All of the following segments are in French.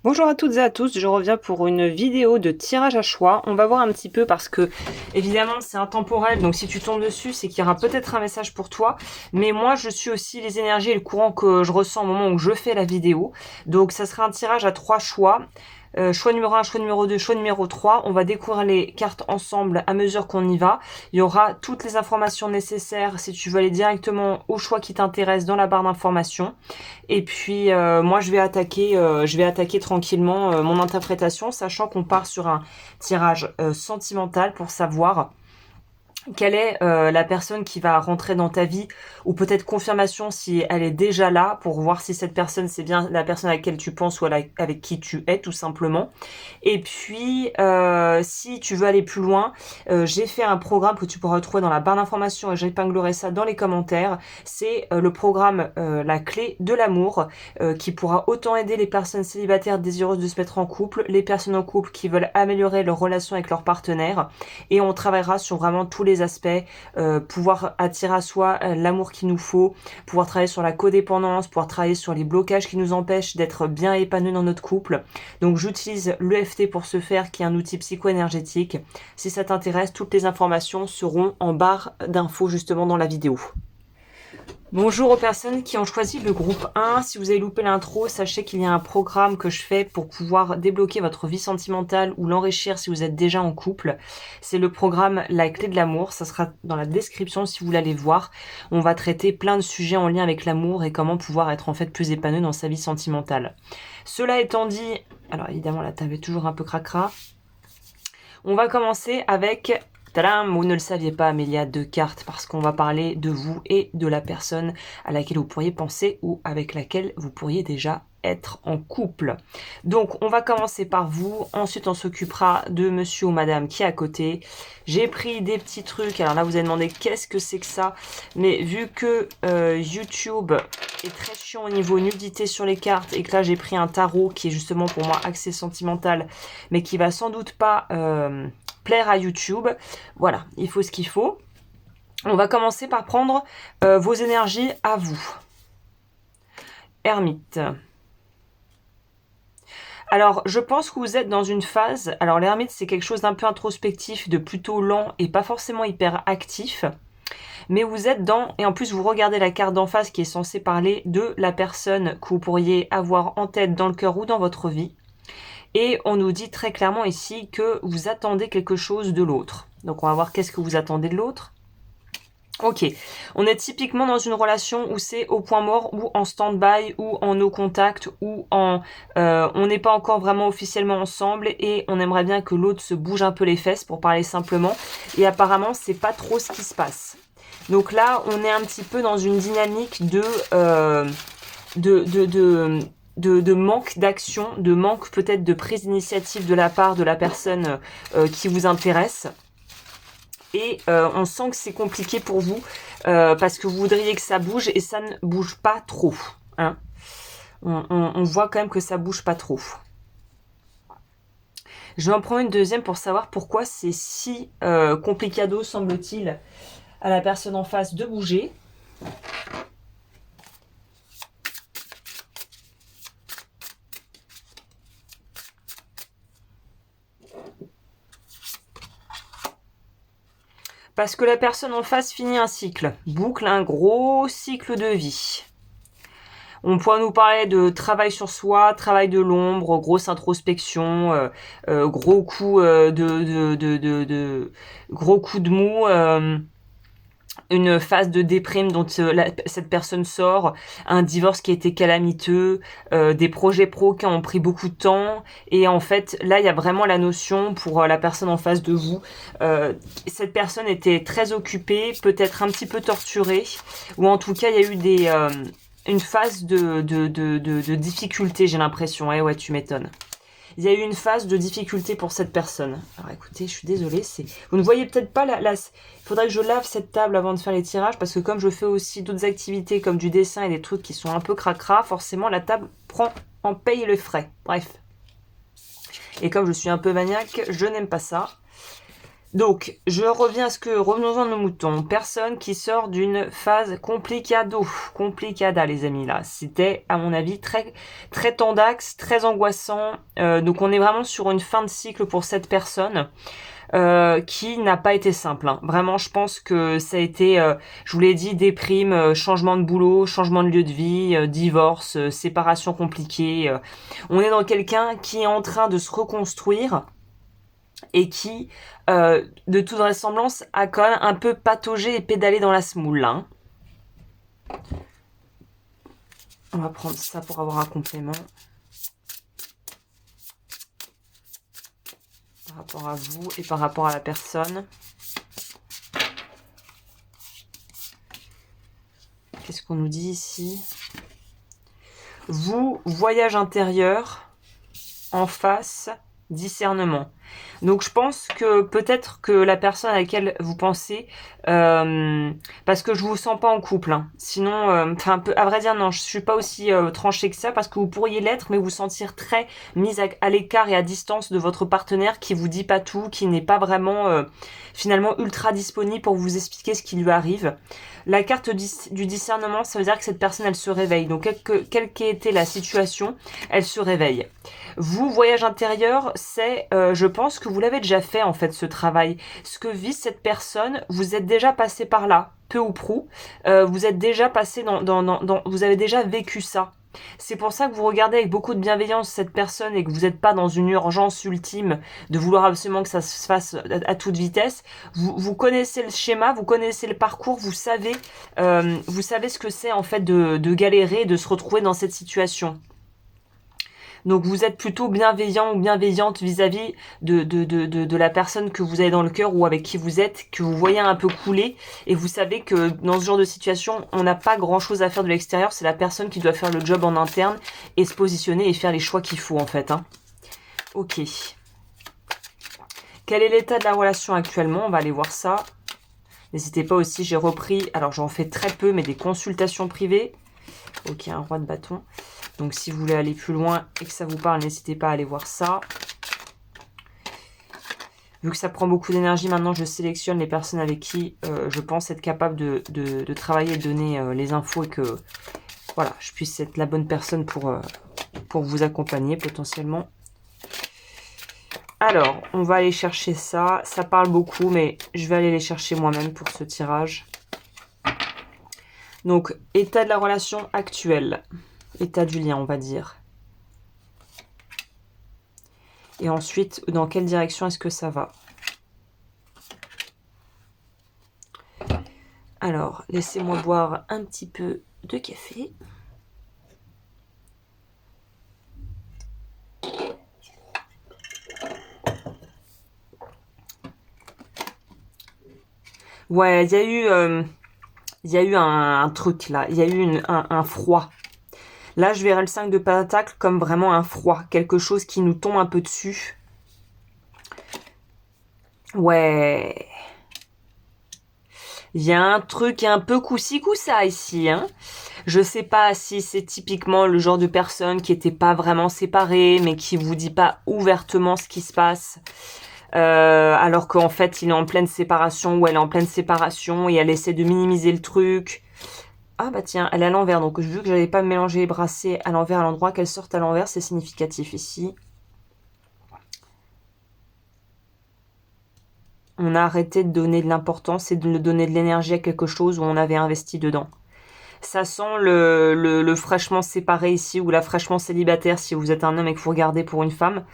Bonjour à toutes et à tous, je reviens pour une vidéo de tirage à choix. On va voir un petit peu parce que, évidemment, c'est intemporel, donc si tu tombes dessus, c'est qu'il y aura peut-être un message pour toi. Mais moi, je suis aussi les énergies et le courant que je ressens au moment où je fais la vidéo. Donc, ça sera un tirage à 3 choix. Choix numéro 1, choix numéro 2, choix numéro 3. On va découvrir les cartes ensemble à mesure qu'on y va. Il y aura toutes les informations nécessaires si tu veux aller directement au choix qui t'intéresse dans la barre d'informations. Et puis moi je vais attaquer tranquillement mon interprétation, sachant qu'on part sur un tirage sentimental pour savoir quelle est la personne qui va rentrer dans ta vie, ou peut-être confirmation si elle est déjà là, pour voir si cette personne c'est bien la personne à laquelle tu penses ou avec qui tu es tout simplement. Et puis si tu veux aller plus loin, j'ai fait un programme que tu pourras retrouver dans la barre d'informations et j'épinglerai ça dans les commentaires. C'est le programme La clé de l'amour, qui pourra autant aider les personnes célibataires désireuses de se mettre en couple, les personnes en couple qui veulent améliorer leur relation avec leur partenaire, et on travaillera sur vraiment tous les aspects, pouvoir attirer à soi l'amour qu'il nous faut, pouvoir travailler sur la codépendance, pouvoir travailler sur les blocages qui nous empêchent d'être bien épanouis dans notre couple. Donc j'utilise l'EFT pour ce faire, qui est un outil psycho-énergétique. Si ça t'intéresse, toutes les informations seront en barre d'infos justement dans la vidéo. Bonjour aux personnes qui ont choisi le groupe 1. Si vous avez loupé l'intro, sachez qu'il y a un programme que je fais pour pouvoir débloquer votre vie sentimentale ou l'enrichir si vous êtes déjà en couple. C'est le programme La clé de l'amour. Ça sera dans la description si vous voulez aller voir. On va traiter plein de sujets en lien avec l'amour et comment pouvoir être en fait plus épanoui dans sa vie sentimentale. Cela étant dit, alors évidemment la table est toujours un peu cracra. On va commencer avec... Tadam, vous ne le saviez pas, mais il y a 2 cartes parce qu'on va parler de vous et de la personne à laquelle vous pourriez penser ou avec laquelle vous pourriez déjà être en couple. Donc on va commencer par vous, ensuite on s'occupera de monsieur ou madame qui est à côté. J'ai pris des petits trucs, alors là vous avez demandé qu'est-ce que c'est que ça, mais vu que YouTube est très chiant au niveau nudité sur les cartes et que là j'ai pris un tarot qui est justement pour moi axé sentimental, mais qui va sans doute pas plaire à YouTube, voilà, il faut ce qu'il faut. On va commencer par prendre vos énergies à vous. Ermite. Alors, je pense que vous êtes dans une phase... Alors, l'ermite, c'est quelque chose d'un peu introspectif, de plutôt lent et pas forcément hyper actif. Mais vous êtes dans... Et en plus, vous regardez la carte d'en face qui est censée parler de la personne que vous pourriez avoir en tête, dans le cœur ou dans votre vie. Et on nous dit très clairement ici que vous attendez quelque chose de l'autre. Donc, on va voir qu'est-ce que vous attendez de l'autre. Ok, on est typiquement dans une relation où c'est au point mort, ou en stand-by, ou en no contact, ou en on n'est pas encore vraiment officiellement ensemble et on aimerait bien que l'autre se bouge un peu les fesses, pour parler simplement. Et apparemment, c'est pas trop ce qui se passe. Donc là, on est un petit peu dans une dynamique de manque d'action, de manque peut-être de prise d'initiative de la part de la personne qui vous intéresse. Et on sent que c'est compliqué pour vous parce que vous voudriez que ça bouge et ça ne bouge pas trop. Hein. On voit quand même que ça bouge pas trop. Je vais en prendre une deuxième pour savoir pourquoi c'est si complicado, semble-t-il, à la personne en face de bouger. Parce que la personne en face finit un cycle, boucle un gros cycle de vie. On pourrait nous parler de travail sur soi, travail de l'ombre, grosse introspection, gros coup gros coup de mou, une phase de déprime dont cette personne sort, un divorce qui a été calamiteux, des projets pro qui ont pris beaucoup de temps, et en fait là il y a vraiment la notion pour la personne en face de vous, cette personne était très occupée, peut-être un petit peu torturée, ou en tout cas il y a eu une phase de difficulté, j'ai l'impression. Ouais, tu m'étonnes. Il y a eu une phase de difficulté pour cette personne. Alors écoutez, je suis désolée, vous ne voyez peut-être pas il faudrait que je lave cette table avant de faire les tirages, parce que comme je fais aussi d'autres activités comme du dessin et des trucs qui sont un peu cracra, forcément la table en paye le frais. Bref. Et comme je suis un peu maniaque, je n'aime pas ça. Donc, je reviens à revenons-en à nos moutons. Personne qui sort d'une phase complicada, les amis, là. C'était, à mon avis, très, très tendax, très angoissant. Donc, on est vraiment sur une fin de cycle pour cette personne. Qui n'a pas été simple. Hein. Vraiment, je pense que ça a été, je vous l'ai dit, déprime, changement de boulot, changement de lieu de vie, divorce, séparation compliquée. On est dans quelqu'un qui est en train de se reconstruire et qui, de toute vraisemblance, a quand même un peu pataugé et pédalé dans la semoule. Hein. On va prendre ça pour avoir un complément. Par rapport à vous et par rapport à la personne. Qu'est-ce qu'on nous dit ici? Vous, voyage intérieur, en face, discernement. Donc je pense que peut-être que la personne à laquelle vous pensez, parce que je vous sens pas en couple, hein. Sinon, enfin à vrai dire non, je suis pas aussi tranchée que ça parce que vous pourriez l'être, mais vous sentir très mise à l'écart et à distance de votre partenaire qui vous dit pas tout, qui n'est pas vraiment finalement ultra disponible pour vous expliquer ce qui lui arrive. La carte du discernement, ça veut dire que cette personne elle se réveille. Donc quelle qu'ait été la situation, elle se réveille. Vous, voyage intérieur, c'est, je pense que vous l'avez déjà fait en fait ce travail. Ce que vit cette personne, vous êtes déjà passé par là, peu ou prou. Vous êtes déjà passé vous avez déjà vécu ça. C'est pour ça que vous regardez avec beaucoup de bienveillance cette personne et que vous n'êtes pas dans une urgence ultime de vouloir absolument que ça se fasse à toute vitesse. Vous connaissez le schéma, vous connaissez le parcours, vous savez ce que c'est en fait de galérer, de se retrouver dans cette situation. Donc vous êtes plutôt bienveillant ou bienveillante vis-à-vis de la personne que vous avez dans le cœur ou avec qui vous êtes, que vous voyez un peu couler, et vous savez que dans ce genre de situation, on n'a pas grand-chose à faire de l'extérieur, c'est la personne qui doit faire le job en interne et se positionner et faire les choix qu'il faut en fait. Hein. Ok. Quel est l'état de la relation actuellement? On va aller voir ça. N'hésitez pas aussi, j'ai repris, alors j'en fais très peu, mais des consultations privées. Ok, un roi de bâton. Donc si vous voulez aller plus loin et que ça vous parle, n'hésitez pas à aller voir ça. Vu que ça prend beaucoup d'énergie, maintenant je sélectionne les personnes avec qui je pense être capable de travailler et de donner les infos et que voilà, je puisse être la bonne personne pour vous accompagner potentiellement. Alors, on va aller chercher ça. Ça parle beaucoup, mais je vais aller les chercher moi-même pour ce tirage. Donc, état de la relation actuelle. État du lien, on va dire. Et ensuite, dans quelle direction est-ce que ça va? Alors, laissez-moi boire un petit peu de café. Ouais, il y a eu un truc là. Il y a eu un froid. Là, je verrais le 5 de pentacle comme vraiment un froid. Quelque chose qui nous tombe un peu dessus. Ouais. Il y a un truc un peu coussi coussa ici, hein. Je sais pas si c'est typiquement le genre de personne qui était pas vraiment séparée, mais qui vous dit pas ouvertement ce qui se passe. Alors qu'en fait, il est en pleine séparation ou elle est en pleine séparation et elle essaie de minimiser le truc. Ah bah tiens, elle est à l'envers, donc vu que j'avais pas mélangé les bracelets à l'envers à l'endroit, qu'elle sorte à l'envers, c'est significatif ici. On a arrêté de donner de l'importance et de donner de l'énergie à quelque chose où on avait investi dedans. Ça sent le fraîchement séparé ici, ou la fraîchement célibataire si vous êtes un homme et que vous regardez pour une femme.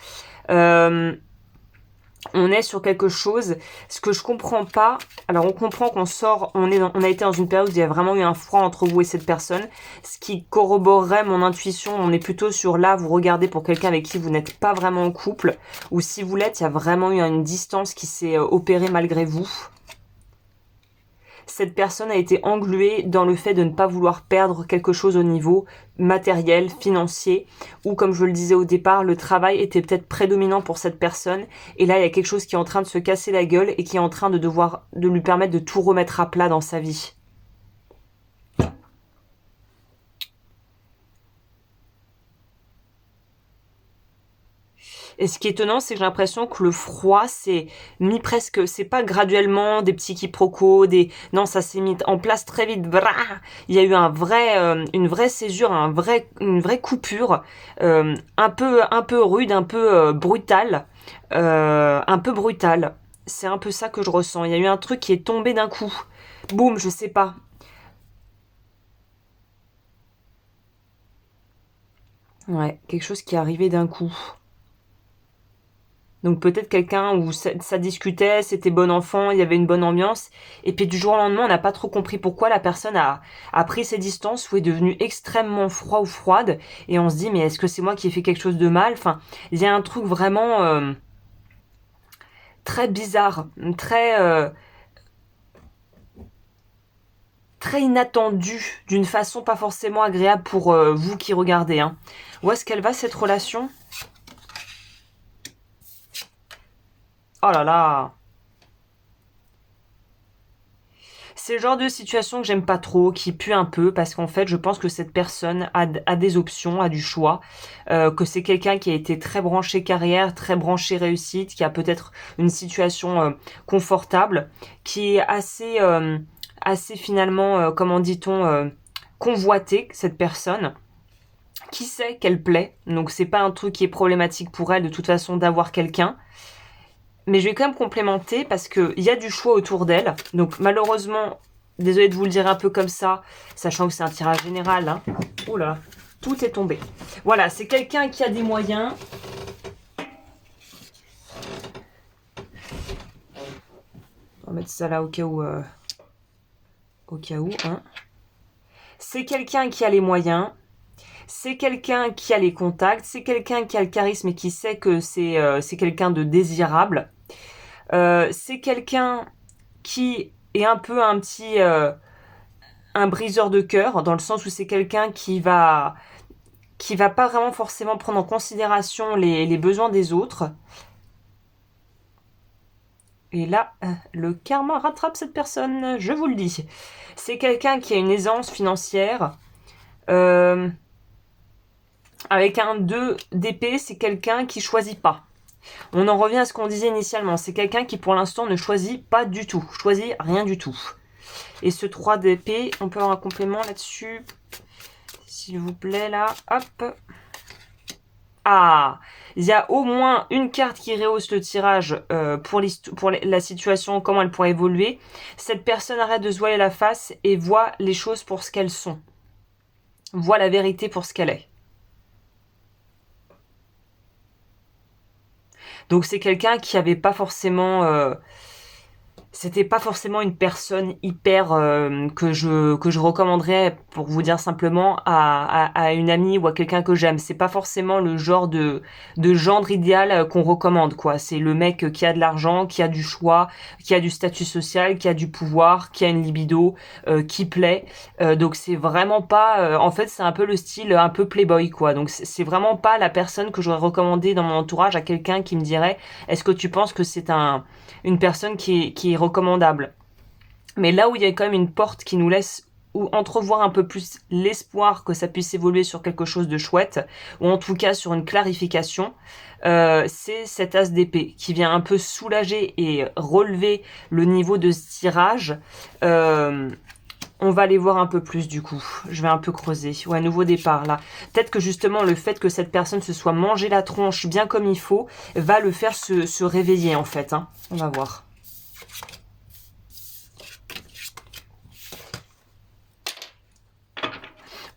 On est sur quelque chose, ce que je comprends pas, alors on comprend qu'on sort, on a été dans une période où il y a vraiment eu un froid entre vous et cette personne, ce qui corroborerait mon intuition. On est plutôt sur là, vous regardez pour quelqu'un avec qui vous n'êtes pas vraiment en couple, ou si vous l'êtes, il y a vraiment eu une distance qui s'est opérée malgré vous. Cette personne a été engluée dans le fait de ne pas vouloir perdre quelque chose au niveau matériel, financier, ou comme je le disais au départ, le travail était peut-être prédominant pour cette personne, et là il y a quelque chose qui est en train de se casser la gueule et qui est en train de lui permettre de tout remettre à plat dans sa vie. Et ce qui est étonnant, c'est que j'ai l'impression que le froid, c'est mis presque, c'est pas graduellement des petits quiproquos, non, ça s'est mis en place très vite. Brah. Il y a eu une vraie césure, une vraie coupure, un peu rude, un peu brutale. C'est un peu ça que je ressens. Il y a eu un truc qui est tombé d'un coup. Boum, je sais pas. Ouais, quelque chose qui est arrivé d'un coup. Donc peut-être quelqu'un où ça discutait, c'était bon enfant, il y avait une bonne ambiance, et puis du jour au lendemain, on n'a pas trop compris pourquoi la personne a pris ses distances ou est devenue extrêmement froid ou froide, et on se dit mais est-ce que c'est moi qui ai fait quelque chose de mal? Enfin, il y a un truc vraiment très bizarre, très inattendu, d'une façon pas forcément agréable pour vous qui regardez. Hein. Où est-ce qu'elle va cette relation? Oh là là! C'est le genre de situation que j'aime pas trop, qui pue un peu, parce qu'en fait, je pense que cette personne a des options, a du choix, que c'est quelqu'un qui a été très branché carrière, très branché réussite, qui a peut-être une situation confortable, qui est assez finalement, comment dit-on, convoité, cette personne, qui sait qu'elle plaît, donc c'est pas un truc qui est problématique pour elle de toute façon d'avoir quelqu'un, mais je vais quand même complémenter parce qu'il y a du choix autour d'elle. Donc malheureusement, désolée de vous le dire un peu comme ça, sachant que c'est un tirage général. Hein. Oula, tout est tombé. Voilà, c'est quelqu'un qui a des moyens. On va mettre ça là au cas où. Hein. C'est quelqu'un qui a les moyens. C'est quelqu'un qui a les contacts. C'est quelqu'un qui a le charisme et qui sait que c'est quelqu'un de désirable. C'est quelqu'un qui est un peu un briseur de cœur, dans le sens où c'est quelqu'un qui va pas vraiment forcément prendre en considération les besoins des autres. Et là, le karma rattrape cette personne, je vous le dis. C'est quelqu'un qui a une aisance financière. Avec un 2 d'épée, c'est quelqu'un qui choisit pas. On en revient à ce qu'on disait initialement. C'est quelqu'un qui, pour l'instant, ne choisit pas du tout. Choisit rien du tout. Et ce 3 d'épée, on peut avoir un complément là-dessus. S'il vous plaît, là. Hop. Ah, il y a au moins une carte qui rehausse le tirage pour la situation, comment elle pourrait évoluer. Cette personne arrête de se voiler la face et voit les choses pour ce qu'elles sont. Voit la vérité pour ce qu'elle est. Donc c'est quelqu'un qui avait pas forcément... c'était pas forcément une personne hyper que je recommanderais, pour vous dire simplement, à une amie ou à quelqu'un que j'aime. C'est pas forcément le genre de gendre idéal qu'on recommande, quoi. C'est le mec qui a de l'argent, qui a du choix, qui a du statut social, qui a du pouvoir, qui a une libido, qui plaît. Donc c'est vraiment pas... en fait, c'est un peu le style un peu playboy, quoi. Donc c'est vraiment pas la personne que j'aurais recommandé dans mon entourage à quelqu'un qui me dirait « Est-ce que tu penses que c'est une personne qui est recommandable ?» Mais là où il y a quand même une porte qui nous laisse ou entrevoir un peu plus l'espoir que ça puisse évoluer sur quelque chose de chouette, ou en tout cas sur une clarification, c'est cet as d'épée qui vient un peu soulager et relever le niveau de ce tirage. On va aller voir un peu plus du coup. Je vais un peu creuser. Ouais, nouveau départ là. Peut-être que justement le fait que cette personne se soit mangé la tronche bien comme il faut va le faire se réveiller en fait. Hein. On va voir.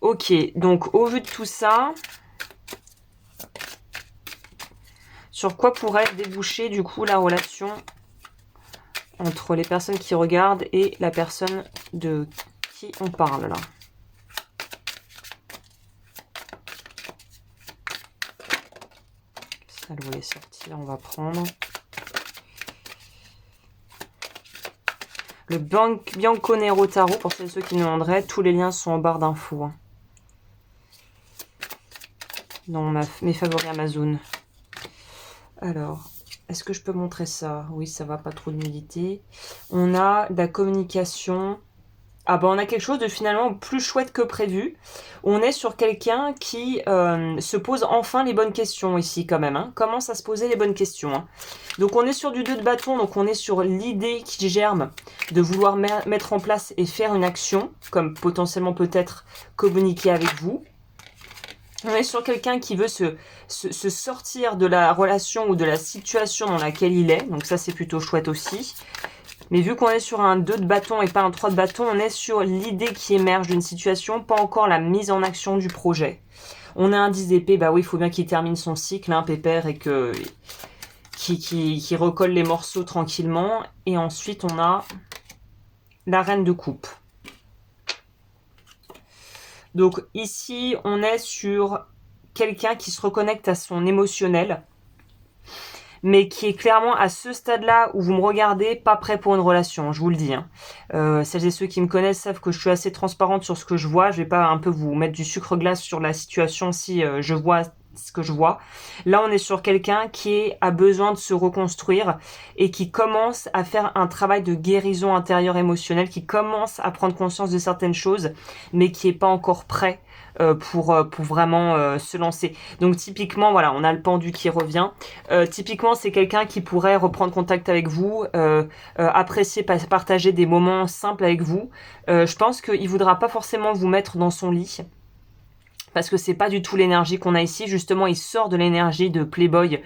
Ok, donc au vu de tout ça, sur quoi pourrait déboucher du coup la relation entre les personnes qui regardent et la personne de qui on parle là? Ça le voulait sortir, on va prendre. Le Bianco Nero Tarot, pour celles et ceux qui me demanderaient, tous les liens sont en barre d'infos. Hein. Dans mes favoris Amazon. Alors, est-ce que je peux montrer ça? Oui, ça va, pas trop de nudité. On a de la communication. Ah bah on a quelque chose de finalement plus chouette que prévu. On est sur quelqu'un qui se pose enfin les bonnes questions ici quand même. Hein. Commence à se poser les bonnes questions. Hein. Donc on est sur du 2 de bâton, donc on est sur l'idée qui germe de vouloir mettre en place et faire une action, comme potentiellement peut-être communiquer avec vous. On est sur quelqu'un qui veut se sortir de la relation ou de la situation dans laquelle il est. Donc ça c'est plutôt chouette aussi. Mais vu qu'on est sur un 2 de bâton et pas un 3 de bâton, on est sur l'idée qui émerge d'une situation, pas encore la mise en action du projet. On a un 10 d'épée, bah oui, il faut bien qu'il termine son cycle, hein, Pépère, et que qui recolle les morceaux tranquillement. Et ensuite, on a la reine de coupe. Donc ici, on est sur quelqu'un qui se reconnecte à son émotionnel, mais qui est clairement à ce stade-là où vous me regardez, pas prêt pour une relation, je vous le dis. Hein. Celles et ceux qui me connaissent savent que je suis assez transparente sur ce que je vois. Je vais pas un peu vous mettre du sucre glace sur la situation si je vois ce que je vois. Là, on est sur quelqu'un qui a besoin de se reconstruire et qui commence à faire un travail de guérison intérieure émotionnelle, qui commence à prendre conscience de certaines choses, mais qui est pas encore prêt pour vraiment se lancer. Donc typiquement, voilà, on a le pendu qui revient. Typiquement, c'est quelqu'un qui pourrait reprendre contact avec vous, apprécier partager des moments simples avec vous. Je pense qu'il voudra pas forcément vous mettre dans son lit, parce que c'est pas du tout l'énergie qu'on a ici. Justement, il sort de l'énergie de Playboy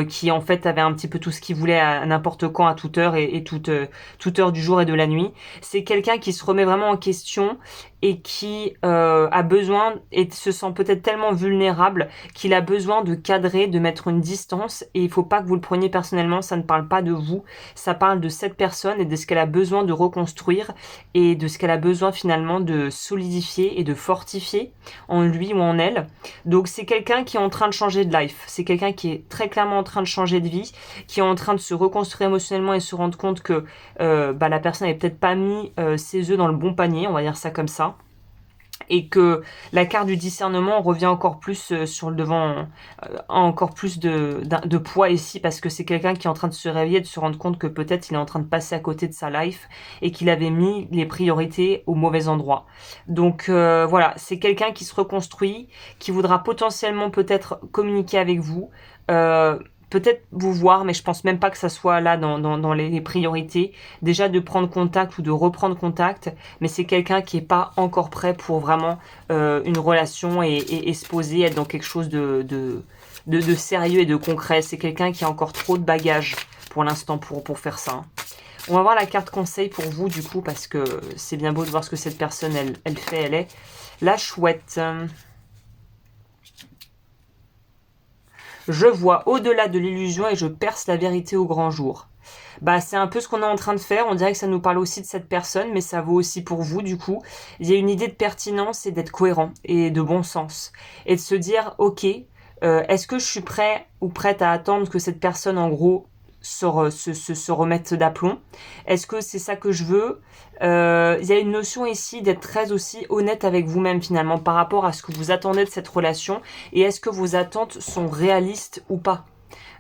qui en fait avait un petit peu tout ce qu'il voulait à n'importe quand, à toute heure et toute heure du jour et de la nuit. C'est quelqu'un qui se remet vraiment en question et qui a besoin et se sent peut-être tellement vulnérable qu'il a besoin de cadrer, de mettre une distance, et il faut pas que vous le preniez personnellement, ça ne parle pas de vous, ça parle de cette personne et de ce qu'elle a besoin de reconstruire et de ce qu'elle a besoin finalement de solidifier et de fortifier en lui ou en elle. Donc c'est quelqu'un qui est en train de changer de life, c'est quelqu'un qui est très clairement en train de changer de vie, qui est en train de se reconstruire émotionnellement et se rendre compte que la personne n'avait peut-être pas mis ses œufs dans le bon panier, on va dire ça comme ça. Et que la carte du discernement revient encore plus sur le devant, encore plus de poids ici, parce que c'est quelqu'un qui est en train de se réveiller, de se rendre compte que peut-être il est en train de passer à côté de sa life et qu'il avait mis les priorités au mauvais endroit. Donc voilà, c'est quelqu'un qui se reconstruit, qui voudra potentiellement peut-être communiquer avec vous, peut-être vous voir, mais je pense même pas que ça soit là dans les priorités. Déjà de prendre contact ou de reprendre contact, mais c'est quelqu'un qui est pas encore prêt pour vraiment une relation et se poser, être dans quelque chose de sérieux et de concret. C'est quelqu'un qui a encore trop de bagages pour l'instant pour faire ça. On va voir la carte conseil pour vous du coup, parce que c'est bien beau de voir ce que cette personne elle fait, elle est. La chouette. Je vois au-delà de l'illusion et je perce la vérité au grand jour. Bah, c'est un peu ce qu'on est en train de faire. On dirait que ça nous parle aussi de cette personne, mais ça vaut aussi pour vous, du coup. Il y a une idée de pertinence et d'être cohérent et de bon sens. Et de se dire, ok, est-ce que je suis prêt ou prête à attendre que cette personne, en gros, se remette d'aplomb? Est-ce que c'est ça que je veux? Il y a une notion ici d'être très aussi honnête avec vous-même finalement par rapport à ce que vous attendez de cette relation, et est-ce que vos attentes sont réalistes ou pas,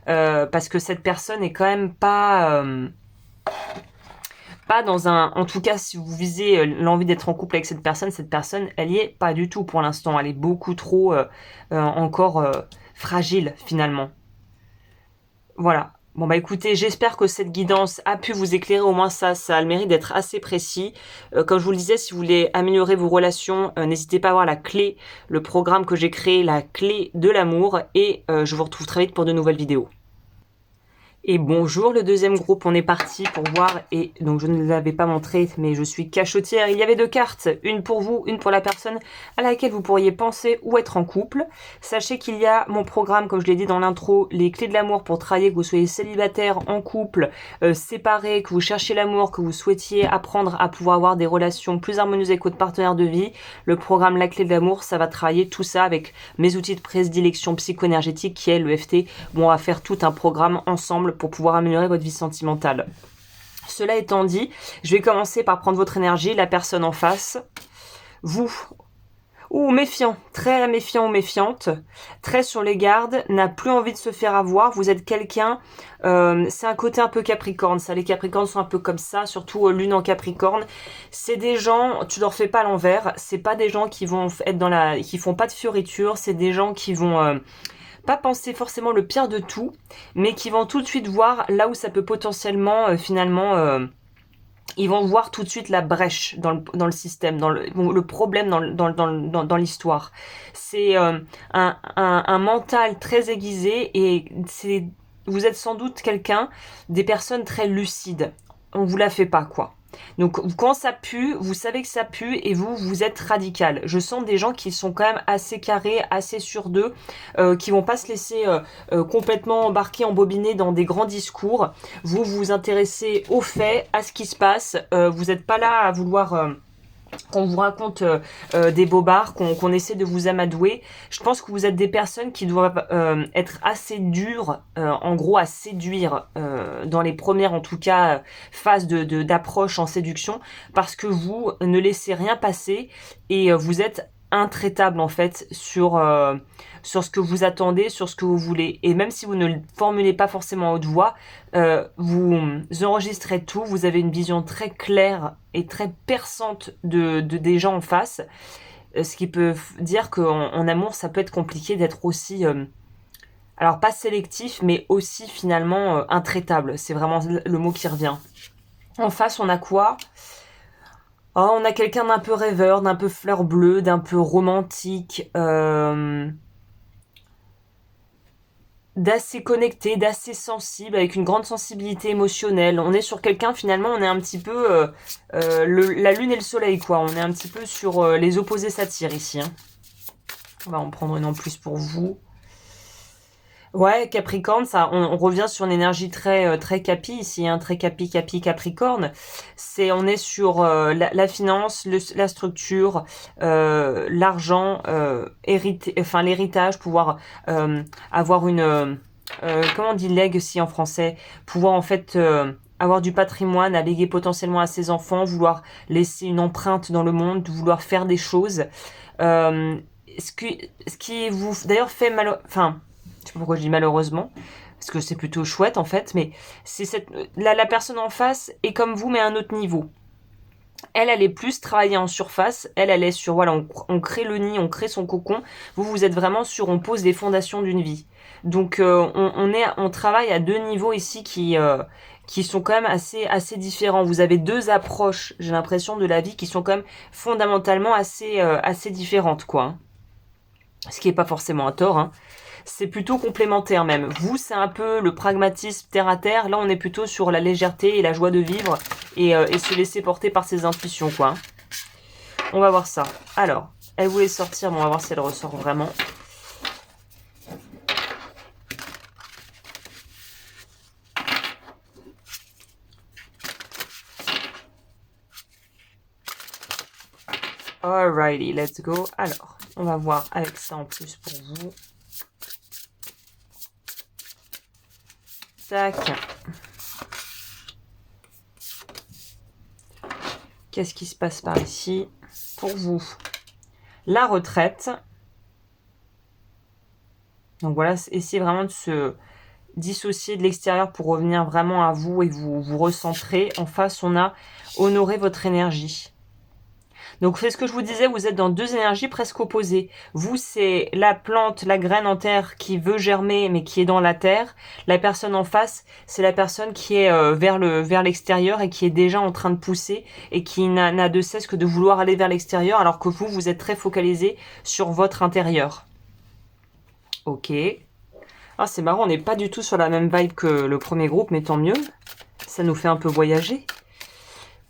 parce que cette personne est quand même pas dans un... En tout cas, si vous visez l'envie d'être en couple avec cette personne, elle y est pas du tout pour l'instant. Elle est beaucoup trop encore fragile finalement. Voilà. Bon bah écoutez, j'espère que cette guidance a pu vous éclairer, au moins ça a le mérite d'être assez précis. Comme je vous le disais, si vous voulez améliorer vos relations, n'hésitez pas à voir la clé, le programme que j'ai créé, la clé de l'amour, et je vous retrouve très vite pour de nouvelles vidéos. Et bonjour le deuxième groupe, on est parti pour voir, et donc je ne l'avais pas montré mais je suis cachotière, il y avait 2 cartes, une pour vous, une pour la personne à laquelle vous pourriez penser ou être en couple. Sachez qu'il y a mon programme, comme je l'ai dit dans l'intro, les clés de l'amour pour travailler, que vous soyez célibataire, en couple, séparé, que vous cherchiez l'amour, que vous souhaitiez apprendre à pouvoir avoir des relations plus harmonieuses avec votre partenaire de vie. Le programme La Clé de l'amour, ça va travailler tout ça avec mes outils de prédilection psycho-énergétique qui est l'EFT. Bon, on va faire tout un programme ensemble pour pouvoir améliorer votre vie sentimentale. Cela étant dit, je vais commencer par prendre votre énergie, la personne en face. Vous, Ou méfiant, très méfiant ou méfiante, très sur les gardes, n'a plus envie de se faire avoir. Vous êtes quelqu'un, c'est un côté un peu Capricorne, ça. Les Capricornes sont un peu comme ça, surtout Lune en Capricorne. C'est des gens, tu leur fais pas l'envers. C'est pas des gens qui vont être qui font pas de fioritures. C'est des gens qui vont pas penser forcément le pire de tout, mais qui vont tout de suite voir là où ça peut potentiellement finalement ils vont voir tout de suite la brèche dans le système, le problème dans l'histoire. C'est un mental très aiguisé et vous êtes sans doute des personnes très lucides. On vous la fait pas, quoi. Donc quand ça pue, vous savez que ça pue et vous êtes radical. Je sens des gens qui sont quand même assez carrés, assez sûrs d'eux, qui vont pas se laisser complètement embarquer, embobiner dans des grands discours. Vous vous intéressez aux faits, à ce qui se passe. Vous n'êtes pas là à vouloir qu'on vous raconte des bobards, qu'on essaie de vous amadouer. Je pense que vous êtes des personnes qui doivent être assez dures, en gros à séduire dans les premières en tout cas phases d'approche en séduction, parce que vous ne laissez rien passer et vous êtes intraitable en fait sur ce que vous attendez, sur ce que vous voulez. Et même si vous ne le formulez pas forcément à haute voix, vous enregistrez tout, vous avez une vision très claire et très perçante des gens en face, ce qui peut dire qu'en amour, ça peut être compliqué d'être aussi, alors pas sélectif, mais aussi finalement intraitable. C'est vraiment le mot qui revient. En face, on a quoi ? Oh, on a quelqu'un d'un peu rêveur, d'un peu fleur bleue, d'un peu romantique, d'assez connecté, d'assez sensible, avec une grande sensibilité émotionnelle. On est sur quelqu'un, finalement, on est un petit peu la lune et le soleil, quoi. On est un petit peu sur les opposés s'attirent ici. Hein. On va en prendre une en plus pour vous. Ouais, Capricorne, ça, on revient sur une énergie très capi ici, hein, très Capricorne. On est sur la finance, la structure, l'argent, l'héritage, pouvoir avoir comment on dit legacy en français, pouvoir en fait avoir du patrimoine à léguer potentiellement à ses enfants, vouloir laisser une empreinte dans le monde, vouloir faire des choses. Ce qui vous d'ailleurs fait mal, enfin. Je sais pas pourquoi je dis malheureusement, parce que c'est plutôt chouette en fait, mais c'est la personne en face est comme vous, mais à un autre niveau. Elle est plus travaillée en surface, elle est sur, voilà, on crée le nid, on crée son cocon, vous êtes vraiment sur, on pose les fondations d'une vie. Donc on travaille à deux niveaux ici qui sont quand même assez différents. Vous avez deux approches, j'ai l'impression, de la vie qui sont quand même fondamentalement assez différentes, quoi. Hein. Ce qui est pas forcément un tort, hein. C'est plutôt complémentaire même. Vous, c'est un peu le pragmatisme terre à terre. Là, on est plutôt sur la légèreté et la joie de vivre et se laisser porter par ses intuitions, quoi. On va voir ça. Alors, elle voulait sortir, mais on va voir si elle ressort vraiment. Alrighty, let's go. Alors, on va voir avec ça en plus pour vous. Tac. Qu'est-ce qui se passe par ici pour vous? La retraite. Donc voilà, essayez vraiment de se dissocier de l'extérieur pour revenir vraiment à vous et vous recentrer. En face, on a honorer votre énergie. Donc c'est ce que je vous disais, vous êtes dans deux énergies presque opposées. Vous, c'est la plante, la graine en terre qui veut germer mais qui est dans la terre. La personne en face, c'est la personne qui est vers l'extérieur et qui est déjà en train de pousser et qui n'a de cesse que de vouloir aller vers l'extérieur alors que vous êtes très focalisé sur votre intérieur. Ok. Ah, c'est marrant, on n'est pas du tout sur la même vibe que le premier groupe, mais tant mieux. Ça nous fait un peu voyager.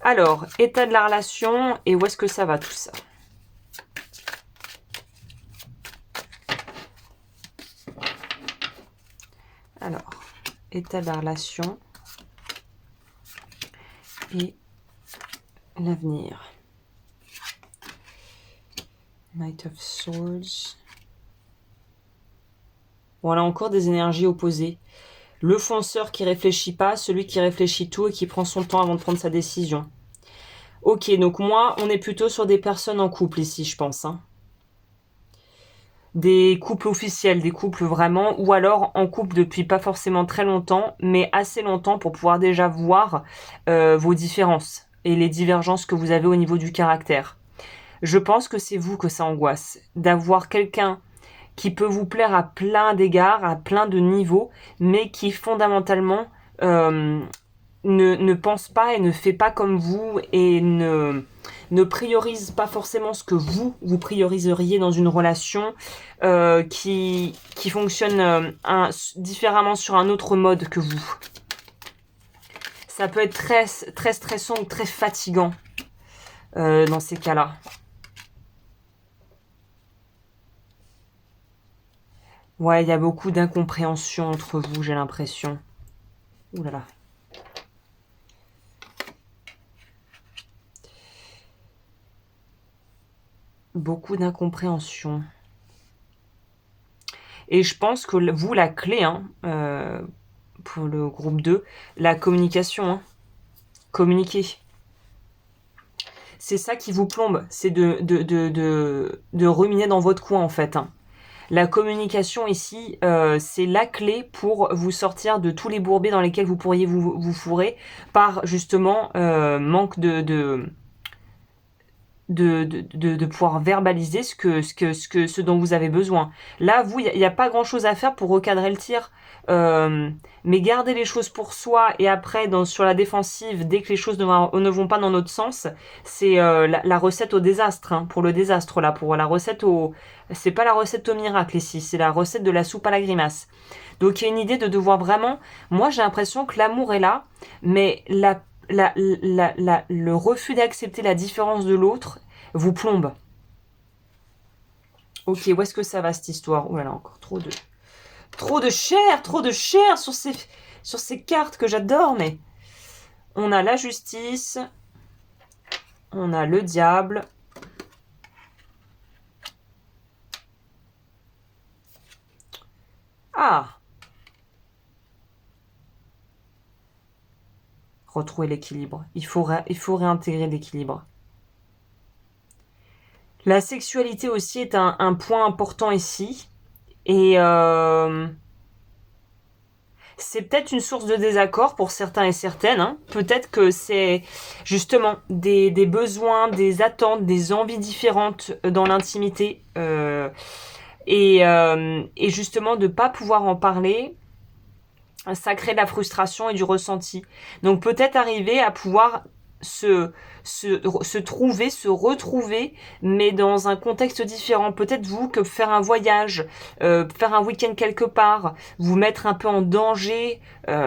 Alors, état de la relation et où est-ce que ça va tout ça? Alors, état de la relation et l'avenir. Knight of Swords. Voilà, encore des énergies opposées. Le fonceur qui réfléchit pas, celui qui réfléchit tout et qui prend son temps avant de prendre sa décision. Ok, donc moi, on est plutôt sur des personnes en couple ici, je pense. Hein. des couples officiels, des couples vraiment, ou alors en couple depuis pas forcément très longtemps, mais assez longtemps pour pouvoir déjà voir vos différences et les divergences que vous avez au niveau du caractère. Je pense que c'est vous que ça angoisse, d'avoir quelqu'un qui peut vous plaire à plein d'égards, à plein de niveaux, mais qui fondamentalement ne pense pas et ne fait pas comme vous et ne priorise pas forcément ce que vous prioriseriez dans une relation qui fonctionne différemment sur un autre mode que vous. Ça peut être très, très stressant ou très fatigant dans ces cas-là. Ouais, il y a beaucoup d'incompréhension entre vous, j'ai l'impression. Ouh là là. Beaucoup d'incompréhension. Et je pense que vous, la clé, hein, pour le groupe 2, la communication. Hein. Communiquer. C'est ça qui vous plombe, c'est de ruminer dans votre coin en fait. Hein. La communication ici, c'est la clé pour vous sortir de tous les bourbiers dans lesquels vous pourriez vous fourrer par justement manque de pouvoir verbaliser ce dont vous avez besoin. Là, vous, il n'y a pas grand-chose à faire pour recadrer le tir. Mais garder les choses pour soi et après, sur la défensive, dès que les choses ne vont pas dans notre sens, c'est la recette au désastre. Hein, pour le désastre, là. Pour la recette au... C'est pas la recette au miracle ici, c'est la recette de la soupe à la grimace. Donc il y a une idée de devoir vraiment... Moi, j'ai l'impression que l'amour est là, mais le refus d'accepter la différence de l'autre vous plombe. Ok, où est-ce que ça va cette histoire? Oh là là, encore trop de chair sur ces cartes que j'adore, mais on a la justice, on a le diable, ah, retrouver l'équilibre. Il faut réintégrer l'équilibre. La sexualité aussi est un point important ici. Et c'est peut-être une source de désaccord pour certains et certaines. Hein. Peut-être que c'est justement des besoins, des attentes, des envies différentes dans l'intimité. Et justement de ne pas pouvoir en parler, ça crée de la frustration et du ressenti. Donc peut-être arriver à pouvoir se trouver, se retrouver, mais dans un contexte différent. Peut-être vous que faire un voyage, faire un week-end quelque part, vous mettre un peu en danger,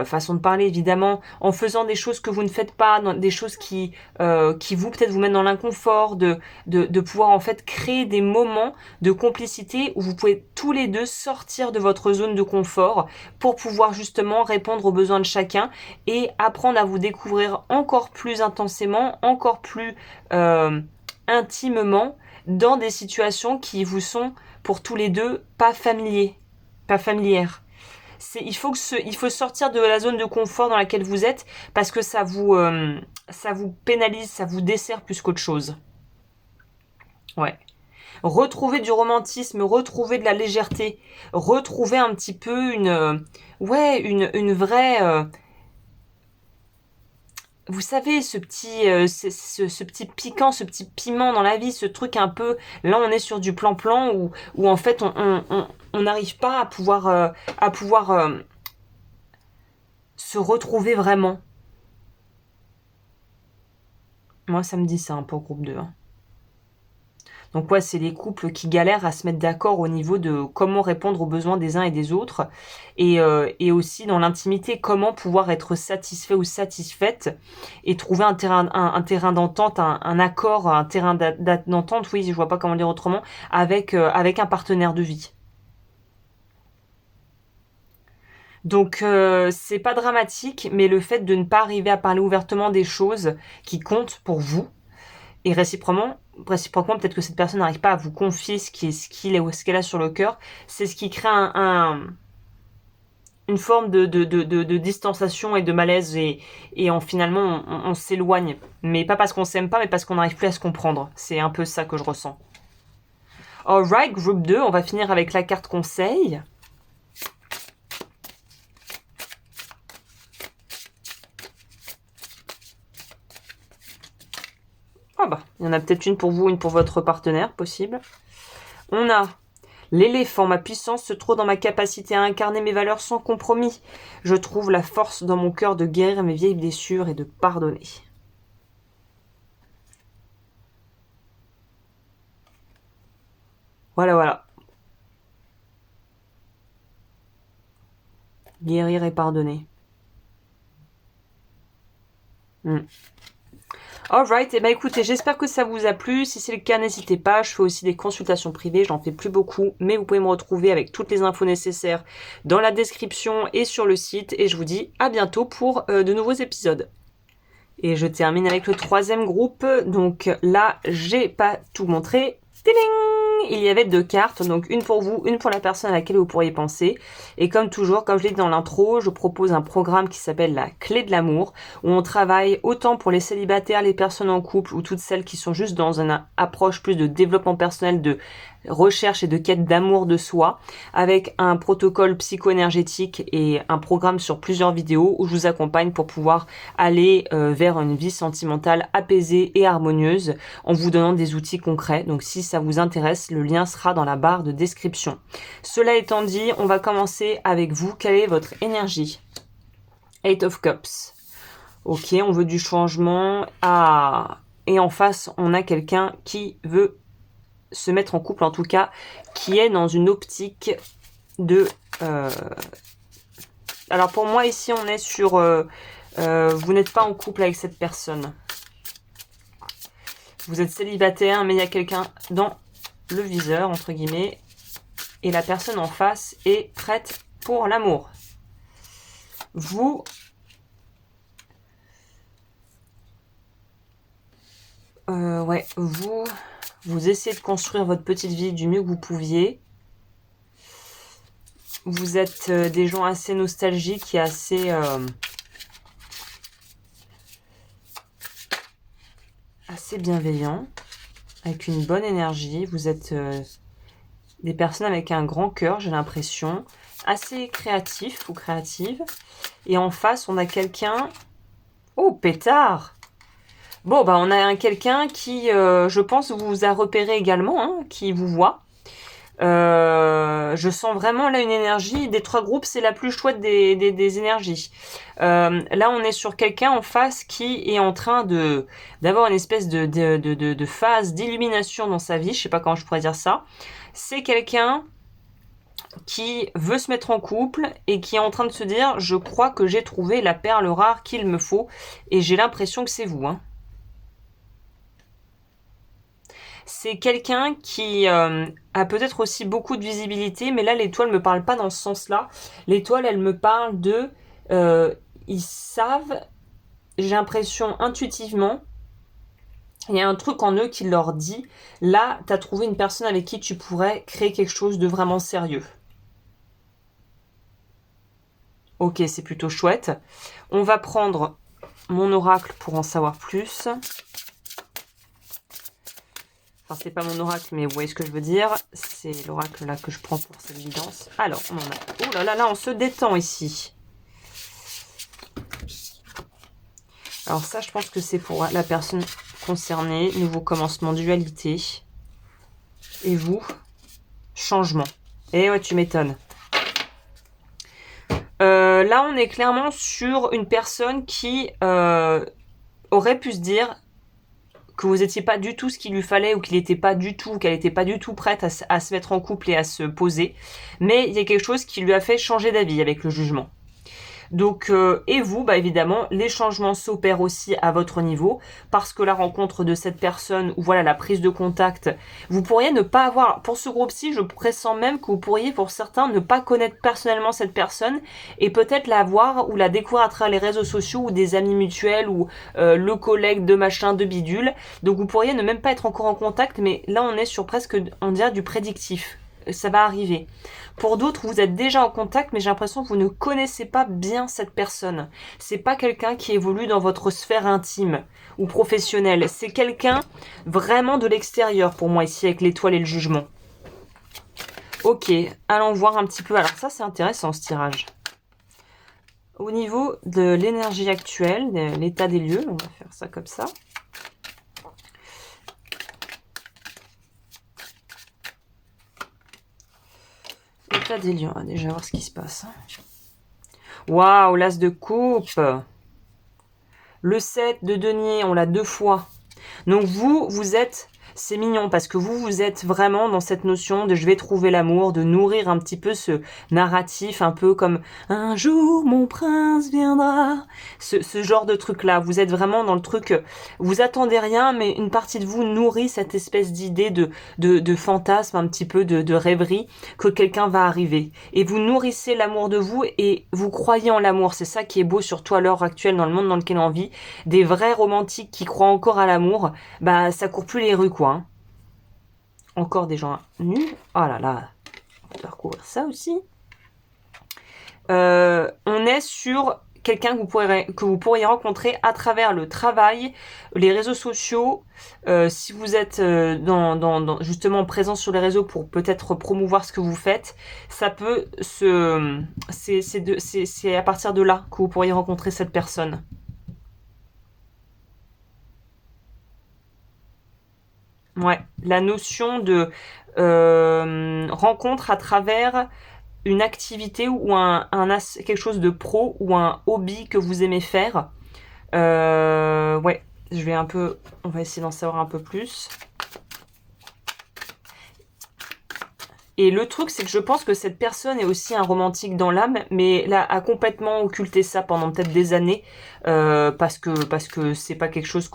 façon de parler évidemment, en faisant des choses que vous ne faites pas, des choses qui vous peut-être vous mettent dans l'inconfort, de pouvoir en fait créer des moments de complicité où vous pouvez tous les deux sortir de votre zone de confort pour pouvoir justement répondre aux besoins de chacun et apprendre à vous découvrir encore plus intensément, encore plus intimement dans des situations qui vous sont pour tous les deux pas familières. Il faut sortir de la zone de confort dans laquelle vous êtes parce que ça vous pénalise, ça vous dessert plus qu'autre chose. Ouais. Retrouver du romantisme, retrouver de la légèreté, retrouver un petit peu une vraie vous savez, ce petit piquant, ce petit piment dans la vie, ce truc un peu... Là, on est sur du plan-plan où en fait, on n'arrive pas à pouvoir se retrouver vraiment. Moi, ça me dit ça pour groupe 2. Hein. Donc ouais, c'est les couples qui galèrent à se mettre d'accord au niveau de comment répondre aux besoins des uns et des autres. Et aussi dans l'intimité, comment pouvoir être satisfait ou satisfaite et trouver un terrain d'entente, un accord, un terrain d'entente, oui, je vois pas comment dire autrement, avec un partenaire de vie. Donc c'est pas dramatique, mais le fait de ne pas arriver à parler ouvertement des choses qui comptent pour vous, et réciproquement, peut-être que cette personne n'arrive pas à vous confier ce qu'elle a sur le cœur. C'est ce qui crée une forme de distanciation et de malaise et finalement on s'éloigne. Mais pas parce qu'on s'aime pas, mais parce qu'on n'arrive plus à se comprendre. C'est un peu ça que je ressens. Alright, groupe 2, on va finir avec la carte conseil. Ah bah, il y en a peut-être une pour vous, une pour votre partenaire, possible. On a l'éléphant, ma puissance se trouve dans ma capacité à incarner mes valeurs sans compromis. Je trouve la force dans mon cœur de guérir mes vieilles blessures et de pardonner. Voilà, voilà. Guérir et pardonner. Alright, et bah écoutez, j'espère que ça vous a plu. Si c'est le cas, n'hésitez pas. Je fais aussi des consultations privées, j'en fais plus beaucoup, mais vous pouvez me retrouver avec toutes les infos nécessaires dans la description et sur le site. Et je vous dis à bientôt pour de nouveaux épisodes. Et je termine avec le troisième groupe. Donc là, j'ai pas tout montré. Tiding! Il y avait 2 cartes, donc une pour vous, une pour la personne à laquelle vous pourriez penser. Et comme toujours, comme je l'ai dit dans l'intro, je propose un programme qui s'appelle la clé de l'amour, où on travaille autant pour les célibataires, les personnes en couple, ou toutes celles qui sont juste dans une approche plus de développement personnel, de recherche et de quête d'amour de soi, avec un protocole psycho-énergétique et un programme sur plusieurs vidéos où je vous accompagne pour pouvoir aller vers une vie sentimentale apaisée et harmonieuse en vous donnant des outils concrets. Donc si ça vous intéresse, le lien sera dans la barre de description. Cela étant dit, on va commencer avec vous. Quelle est votre énergie? 8 of Cups. Ok, on veut du changement. Ah, et en face, on a quelqu'un qui veut se mettre en couple, en tout cas, qui est dans une optique de... Alors pour moi, ici, on est sur... vous n'êtes pas en couple avec cette personne. Vous êtes célibataire, mais il y a quelqu'un dans le viseur, entre guillemets, et la personne en face est prête pour l'amour. Vous... ouais, vous essayez de construire votre petite vie du mieux que vous pouviez. Vous êtes des gens assez nostalgiques et assez bienveillants, avec une bonne énergie. Vous êtes des personnes avec un grand cœur, j'ai l'impression, assez créatif ou créative. Et en face, on a quelqu'un... Oh, pétard! Bon, bah on a quelqu'un qui, je pense, vous a repéré également, hein, qui vous voit. Je sens vraiment là une énergie. Des 3 groupes, c'est la plus chouette des énergies. Là, on est sur quelqu'un en face qui est en train d'avoir une espèce de phase d'illumination dans sa vie. Je sais pas comment je pourrais dire ça. C'est quelqu'un qui veut se mettre en couple et qui est en train de se dire, je crois que j'ai trouvé la perle rare qu'il me faut. Et j'ai l'impression que c'est vous, hein. C'est quelqu'un qui a peut-être aussi beaucoup de visibilité, mais là, l'étoile ne me parle pas dans ce sens-là. L'étoile, elle me parle de... ils savent, j'ai l'impression, intuitivement, il y a un truc en eux qui leur dit, là, tu as trouvé une personne avec qui tu pourrais créer quelque chose de vraiment sérieux. Ok, c'est plutôt chouette. On va prendre mon oracle pour en savoir plus. Enfin, c'est pas mon oracle, mais vous voyez ce que je veux dire. C'est l'oracle là que je prends pour cette guidance. Alors, on en a... Oh là là, là, on se détend ici. Alors ça, je pense que c'est pour la personne concernée. Nouveau commencement, dualité. Et vous, changement. Et ouais, tu m'étonnes. Là, on est clairement sur une personne qui aurait pu se dire que vous n'étiez pas du tout ce qu'il lui fallait ou qu'elle n'était pas du tout prête à se mettre en couple et à se poser. Mais il y a quelque chose qui lui a fait changer d'avis avec le jugement. Donc, et vous, bah évidemment, les changements s'opèrent aussi à votre niveau, parce que la rencontre de cette personne, ou voilà, la prise de contact, vous pourriez ne pas avoir, pour ce groupe-ci, je pressens même que vous pourriez, pour certains, ne pas connaître personnellement cette personne, et peut-être la voir ou la découvrir à travers les réseaux sociaux, ou des amis mutuels, ou le collègue de machin, de bidule. Donc vous pourriez ne même pas être encore en contact, mais là on est sur presque, on dirait, du prédictif. Ça va arriver. Pour d'autres, vous êtes déjà en contact, mais j'ai l'impression que vous ne connaissez pas bien cette personne. C'est pas quelqu'un qui évolue dans votre sphère intime ou professionnelle. C'est quelqu'un vraiment de l'extérieur pour moi ici avec l'étoile et le jugement. Ok, allons voir un petit peu. Alors ça, c'est intéressant ce tirage. Au niveau de l'énergie actuelle, de l'état des lieux, on va faire ça comme ça. L'état des lieux, on va déjà voir ce qui se passe. Waouh, l'as de coupe. Le 7 de denier, on l'a 2 fois. Donc vous êtes, c'est mignon parce que vous êtes vraiment dans cette notion de je vais trouver l'amour, de nourrir un petit peu ce narratif, un peu comme un jour mon prince viendra. Ce genre de truc là, vous êtes vraiment dans le truc, vous attendez rien, mais une partie de vous nourrit cette espèce d'idée de fantasme, un petit peu de rêverie, que quelqu'un va arriver. Et vous nourrissez l'amour de vous et vous croyez en l'amour. C'est ça qui est beau, surtout à l'heure actuelle dans le monde dans lequel on vit. Des vrais romantiques qui croient encore à l'amour, bah ça court plus les rues quoi. Hein. Encore des gens nus. Oh là là, on va recouvrir ça aussi. On est sur quelqu'un que vous pourriez rencontrer à travers le travail, les réseaux sociaux. Si vous êtes justement présent sur les réseaux pour peut-être promouvoir ce que vous faites, ça peut c'est à partir de là que vous pourriez rencontrer cette personne. Ouais, la notion de rencontre à travers une activité ou quelque chose de pro ou un hobby que vous aimez faire. Ouais, on va essayer d'en savoir un peu plus. Et le truc, c'est que je pense que cette personne est aussi un romantique dans l'âme, mais là a complètement occulté ça pendant peut-être des années, parce que c'est pas quelque chose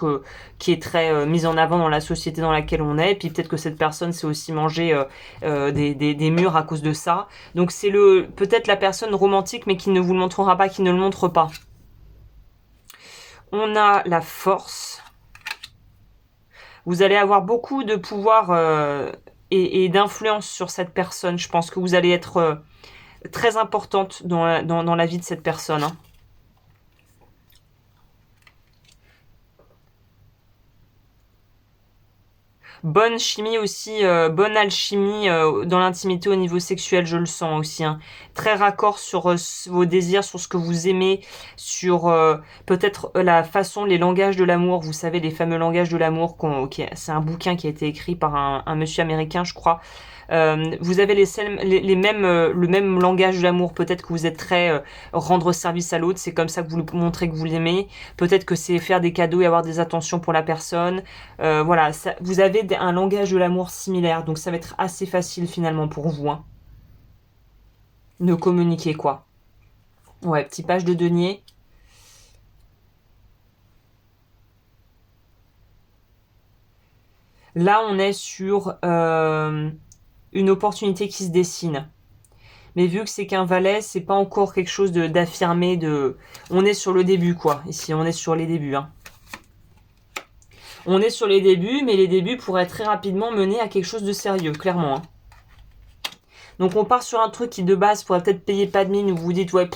qui est très mis en avant dans la société dans laquelle on est. Et puis peut-être que cette personne s'est aussi mangé des murs à cause de ça. Donc c'est peut-être la personne romantique, mais qui ne vous le montrera pas, qui ne le montre pas. On a la force. Vous allez avoir beaucoup de pouvoir et d'influence sur cette personne. Je pense que vous allez être très importante dans la vie de cette personne. Hein. Bonne chimie aussi, bonne alchimie dans l'intimité au niveau sexuel, je le sens aussi. Hein. Très raccord sur vos désirs, sur ce que vous aimez, sur peut-être la façon, les langages de l'amour. Vous savez, les fameux langages de l'amour. C'est un bouquin qui a été écrit par un monsieur américain, je crois. Vous avez les mêmes, le même langage de l'amour. Peut-être que vous êtes très rendre service à l'autre. C'est comme ça que vous lui montrez que vous l'aimez. Peut-être que c'est faire des cadeaux et avoir des attentions pour la personne. Voilà, vous avez un langage de l'amour similaire. Donc ça va être assez facile finalement pour vous. Hein, de communiquer quoi. Ouais, petit page de denier. Là, on est sur une opportunité qui se dessine. Mais vu que c'est qu'un valet, c'est pas encore quelque chose d'affirmé. On est sur le début, quoi. Ici, on est sur les débuts. Hein. On est sur les débuts, mais les débuts pourraient très rapidement mener à quelque chose de sérieux, clairement. Hein. Donc on part sur un truc qui de base pourrait peut-être payer pas de mine, où vous vous dites ouais,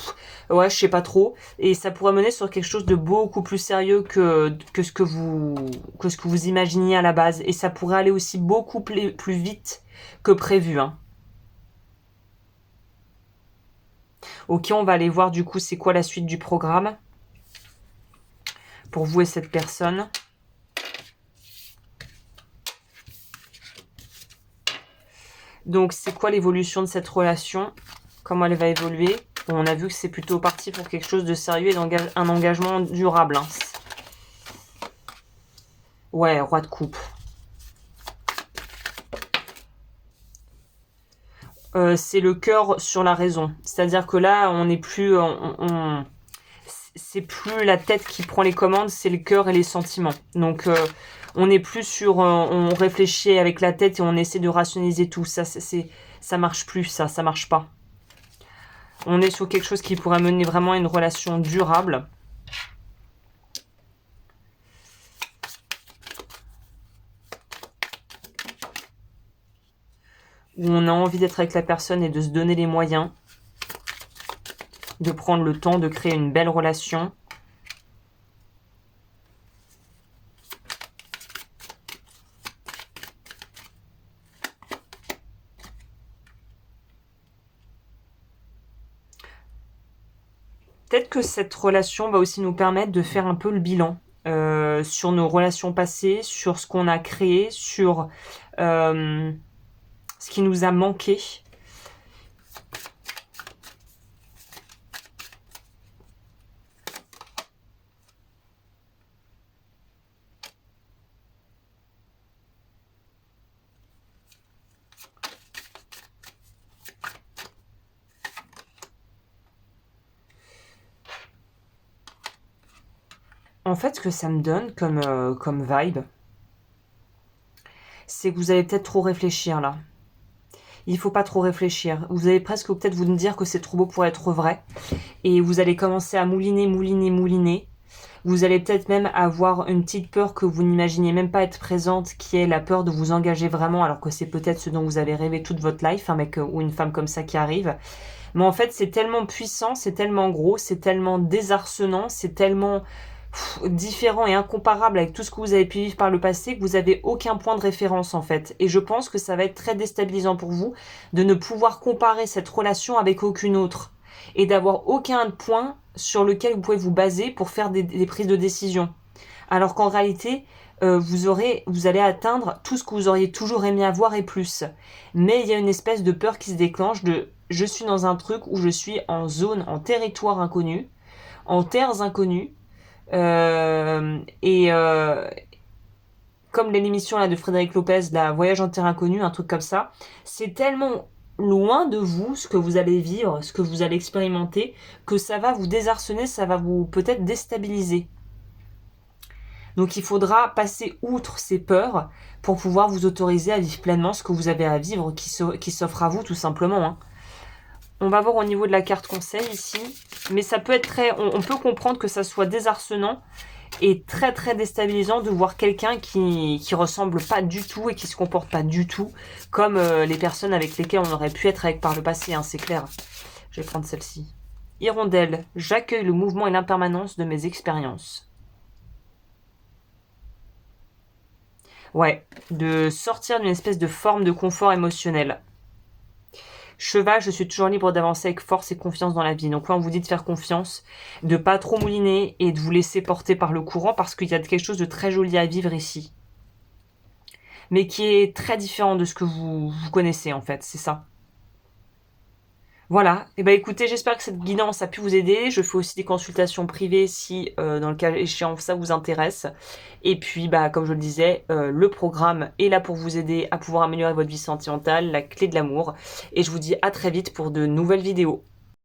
ouais, je sais pas trop, et ça pourrait mener sur quelque chose de beaucoup plus sérieux que ce que vous imaginiez à la base, et ça pourrait aller aussi beaucoup plus vite que prévu. Hein. Ok, on va aller voir du coup c'est quoi la suite du programme pour vous et cette personne. Donc c'est quoi l'évolution de cette relation? Comment elle va évoluer? Bon, on a vu que c'est plutôt parti pour quelque chose de sérieux et un engagement durable. Hein. Ouais, roi de coupe. C'est le cœur sur la raison. C'est-à-dire que là, on n'est plus... c'est plus la tête qui prend les commandes, c'est le cœur et les sentiments. Donc, on n'est plus sur... on réfléchit avec la tête et on essaie de rationaliser tout. Ça marche plus, ça marche pas. On est sur quelque chose qui pourrait mener vraiment à une relation durable. Où on a envie d'être avec la personne et de se donner les moyens. De prendre le temps de créer une belle relation. peut-être que cette relation va aussi nous permettre de faire un peu le bilan sur nos relations passées, sur ce qu'on a créé, sur ce qui nous a manqué. En fait, ce que ça me donne comme vibe, c'est que vous allez peut-être trop réfléchir là. Il faut pas trop réfléchir. Vous allez presque peut-être vous dire que c'est trop beau pour être vrai. Et vous allez commencer à mouliner, mouliner, mouliner. Vous allez peut-être même avoir une petite peur que vous n'imaginez même pas être présente, qui est la peur de vous engager vraiment, alors que c'est peut-être ce dont vous avez rêvé toute votre life, un mec ou une femme comme ça qui arrive. Mais en fait, c'est tellement puissant, c'est tellement gros, c'est tellement désarçonnant, c'est tellement différent et incomparable avec tout ce que vous avez pu vivre par le passé, que vous avez aucun point de référence en fait. Et je pense que ça va être très déstabilisant pour vous de ne pouvoir comparer cette relation avec aucune autre et d'avoir aucun point sur lequel vous pouvez vous baser pour faire des prises de décision. Alors qu'en réalité, vous allez atteindre tout ce que vous auriez toujours aimé avoir et plus. Mais il y a une espèce de peur qui se déclenche de je suis dans un truc où je suis en zone, en territoire inconnu, en terres inconnues, comme l'émission là de Frédéric Lopez, la Voyage en terre inconnue, un truc comme ça, c'est tellement loin de vous ce que vous allez vivre, ce que vous allez expérimenter, que ça va vous désarçonner, ça va vous peut-être déstabiliser. Donc il faudra passer outre ces peurs pour pouvoir vous autoriser à vivre pleinement ce que vous avez à vivre, qui s'offre à vous tout simplement. Hein. On va voir au niveau de la carte conseil ici, mais ça peut être on peut comprendre que ça soit désarçonnant et très très déstabilisant de voir quelqu'un qui ressemble pas du tout et qui se comporte pas du tout comme les personnes avec lesquelles on aurait pu être avec par le passé, hein, c'est clair. Je vais prendre celle-ci. Hirondelle, j'accueille le mouvement et l'impermanence de mes expériences. Ouais, de sortir d'une espèce de forme de confort émotionnel. Cheval, je suis toujours libre d'avancer avec force et confiance dans la vie. Donc là, on vous dit de faire confiance, de pas trop mouliner et de vous laisser porter par le courant parce qu'il y a quelque chose de très joli à vivre ici. Mais qui est très différent de ce que vous connaissez en fait, c'est ça. Voilà, et ben écoutez, j'espère que cette guidance a pu vous aider. Je fais aussi des consultations privées si dans le cas échéant ça vous intéresse. Et puis bah comme je le disais, le programme est là pour vous aider à pouvoir améliorer votre vie sentimentale, la clé de l'amour. Et je vous dis à très vite pour de nouvelles vidéos.